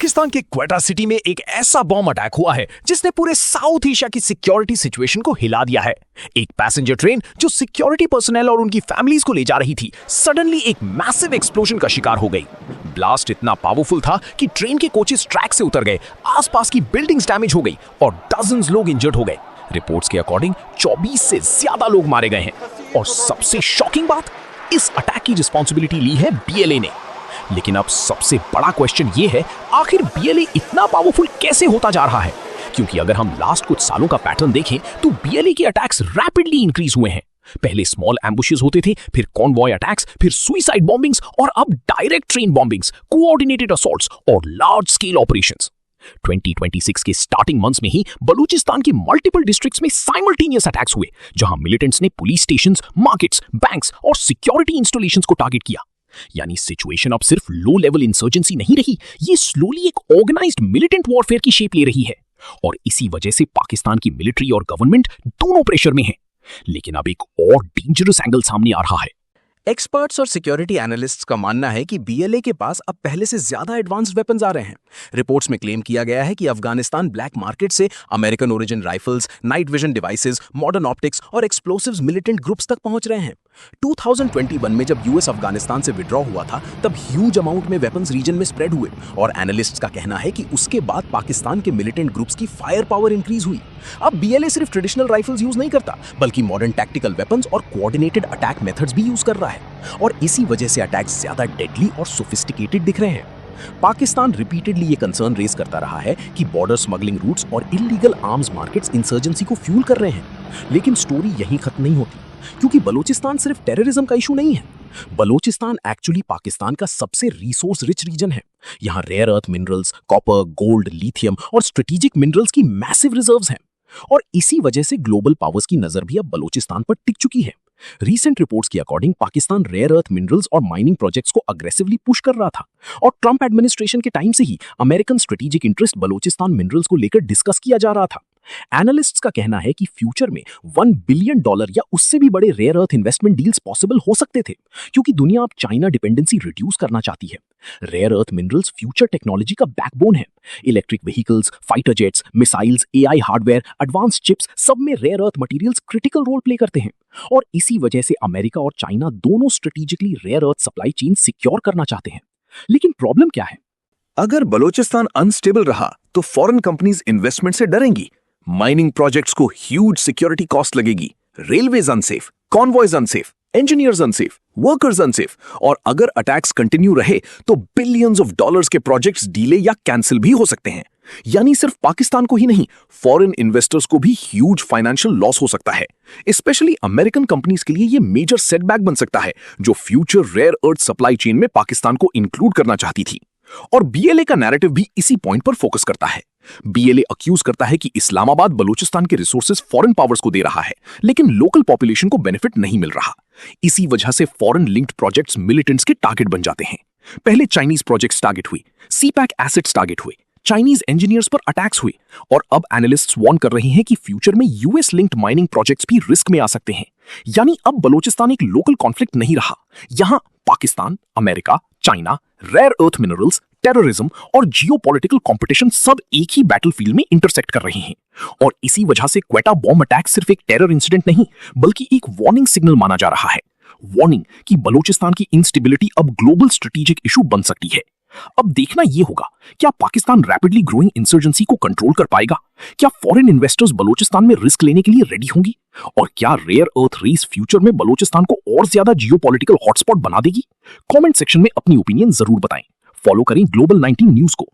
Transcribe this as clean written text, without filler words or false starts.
पाकिस्तान के क्वेटा सिटी में एक ऐसा बॉम्ब अटैक हुआ है जिसने पूरे साउथ एशिया की सिक्योरिटी सिचुएशन को हिला दिया है। एक पैसेंजर ट्रेन जो सिक्योरिटी पर्सनल और उनकी फैमिलीज को ले जा रही थी, सडनली एक मैसिव एक्सप्लोजन का शिकार हो गई। ब्लास्ट इतना पावरफुल था कि ट्रेन के कोचेस ट्रैक से उतर गए, आसपास की बिल्डिंग्स डैमेज हो गई और डजन्स लोग इंजर्ड हो गए। रिपोर्ट्स के अकॉर्डिंग 24 से ज्यादा लोग मारे गए हैं। और सबसे शॉकिंग बात, इस अटैक की रिस्पॉन्सिबिलिटी ली है बीएलए ने। लेकिन अब सबसे बड़ा क्वेश्चन ये है, आखिर बीएलए इतना पावरफुल कैसे होता जा रहा है? क्योंकि अगर हम लास्ट कुछ सालों का पैटर्न देखें तो बीएलए के अटैक्स रैपिडली इंक्रीज हुए हैं। पहले स्मॉल एम्बुशेस होते थे, फिर कॉन्वॉय अटैक्स, फिर सुइसाइड बॉम्बिंग्स और अब direct train bombings, coordinated assaults और लार्ज स्केल ऑपरेशंस। 2026 के स्टार्टिंग मंथ्स में ही बलूचिस्तान के मल्टीपल डिस्ट्रिक्ट्स में साइमल्टेनियस अटैक्स हुए, जहां मिलिटेंट्स ने पुलिस स्टेशंस, मार्केट्स, बैंक्स और सिक्योरिटी इंस्टॉलेशंस को टारगेट किया। यानी सिचुएशन अब सिर्फ लो लेवल इंसर्जेंसी नहीं रही, ये स्लोली एक ऑर्गेनाइज्ड मिलिटेंट वॉरफेयर की शेप ले रही है। और इसी वजह से पाकिस्तान की मिलिट्री और गवर्नमेंट दोनों प्रेशर में है। लेकिन अब एक और डेंजरस एंगल सामने आ रहा है। एक्सपर्ट्स और सिक्योरिटी एनालिस्ट्स का मानना है कि बीएलए के पास अब पहले से ज्यादा एडवांस्ड वेपन्स आ रहे हैं। रिपोर्ट्स में क्लेम किया गया है कि अफगानिस्तान ब्लैक मार्केट से American origin rifles, night vision devices, modern optics और एक्सप्लोसिव्स मिलिटेंट ग्रुप्स तक पहुंच रहे हैं। 2021 में जब यूएस अफगानिस्तान से विड्रॉ हुआ था, तब ह्यूज अमाउंट में वेपन्स रीजन में स्प्रेड हुए और एनालिस्ट्स का कहना है कि उसके बाद पाकिस्तान के मिलिटेंट ग्रुप्स की फायर पावर इंक्रीज हुई। अब बीएलए सिर्फ ट्रेडिशनल राइफल्स यूज नहीं करता, बल्कि मॉडर्न टैक्टिकल वेपन्स और कोऑर्डिनेटेड अटैक मेथड्स भी यूज कर रहा है। और इसी वजह से अटैक्स ज्यादा डेडली और सोफिस्टिकेटेड दिख रहे हैं। पाकिस्तान रिपीटेडली ये कंसर्न रेज करता रहा है कि बॉर्डर स्मगलिंग रूट्स और इल्लीगल आर्म्स मार्केट्स इंसर्जेंसी को फ्यूल कर रहे हैं। लेकिन स्टोरी यहीं खत्म नहीं होती, क्योंकि बलूचिस्तान सिर्फ टेररिज्म का इशू नहीं है। बलूचिस्तान एक्चुअली पाकिस्तान का सबसे रिसोर्स रिच रीजन है। यहाँ rare earth minerals, copper, gold, lithium और स्ट्रेटेजिक मिनरल्स की मैसिव रिजर्व्स हैं। और इसी वजह से ग्लोबल पावर्स की नजर भी अब बलूचिस्तान पर टिक चुकी है। रीसेंट रिपोर्ट्स के according Pakistan rare earth minerals और माइनिंग प्रोजेक्ट्स को अग्रेसिवली पुश कर रहा था। और ट्रंप एडमिनिस्ट्रेशन के टाइम से ही American strategic interest Balochistan minerals को लेकर डिस्कस किया जा रहा था। एनालिस्ट्स का कहना है कि फ्यूचर में $1 बिलियन या उससे भी बड़े rare earth investment deals possible हो सकते थे, क्योंकि दुनिया अब चाइना डिपेंडेंसी रिड्यूस करना चाहती है। Rare earth minerals future technology का बैकबोन है। Electric vehicles, fighter jets, missiles, AI hardware, advance chips, सब में rare earth materials critical role play करते हैं। और इसी वजह से अमेरिका और चाइना दोनों strategically rare earth supply chain secure करना चाहते हैं। लेकिन प्रॉब्लम क्या है? अगर बलूचिस्तान अनस्टेबल रहा तो फॉरेन कंपनीज इन्वेस्टमेंट से डरेंगी। माइनिंग प्रोजेक्ट्स को ह्यूज सिक्योरिटी कॉस्ट लगेगी, railways unsafe, convoys unsafe, engineers unsafe, workers unsafe, और अगर अटैक्स कंटिन्यू रहे तो बिलियंस ऑफ डॉलर्स के प्रोजेक्ट्स डिले या कैंसिल भी हो सकते हैं। यानी सिर्फ पाकिस्तान को ही नहीं, फॉरेन इन्वेस्टर्स को भी ह्यूज फाइनेंशियल लॉस हो सकता है। स्पेशली अमेरिकन कंपनीज के लिए ये मेजर सेटबैक बन सकता है, जो future rare earth supply chain में पाकिस्तान को इंक्लूड करना चाहती थी। और बीएलए का नैरेटिव भी इसी पॉइंट पर फोकस करता है। बीएलए अक्यूज करता है कि इस्लामाबाद बलूचिस्तान के रिसोर्सेज फॉरेन पावर्स को दे रहा है, लेकिन लोकल पॉपुलेशन को बेनिफिट नहीं मिल रहा। इसी वजह से फॉरेन लिंक्ड प्रोजेक्ट्स मिलिटेंट्स के टारगेट बन जाते हैं। पहले चाइनीज प्रोजेक्ट्स टारगेट हुए, सीपैक एसेट्स टारगेट हुए, चाइनीज इंजीनियर्स पर अटैक्स हुए, और अब एनालिस्ट्स वार्न कर रहे हैं कि फ्यूचर में यूएस लिंक्ड माइनिंग प्रोजेक्ट्स भी रिस्क में आ सकते हैं। यानी अब बलूचिस्तान एक लोकल कॉन्फ्लिक्ट नहीं रहा, यहां Pakistan, America, China, rare earth minerals, terrorism और जियोपॉलिटिकल कंपटीशन सब एक ही बैटलफील्ड में इंटरसेक्ट कर रहे हैं। और इसी वजह से क्वेटा बॉम्ब अटैक सिर्फ एक टेरर इंसिडेंट नहीं, बल्कि एक वार्निंग सिग्नल माना जा रहा है। वार्निंग कि बलूचिस्तान की इंस्टेबिलिटी अब ग्लोबल स्ट्रेटेजिक इशू बन सकती है। अब देखना यह होगा, क्या पाकिस्तान रैपिडली ग्रोइंग इंसर्जेंसी को कंट्रोल कर पाएगा? क्या फॉरेन इन्वेस्टर्स बलूचिस्तान में रिस्क लेने के लिए रेडी होंगी? और क्या रेयर अर्थ रेस फ्यूचर में बलूचिस्तान को और ज्यादा जियोपॉलिटिकल हॉटस्पॉट बना देगी? कमेंट सेक्शन में अपनी ओपिनियन जरूर बताएं। फॉलो करें ग्लोबल 19 न्यूज को।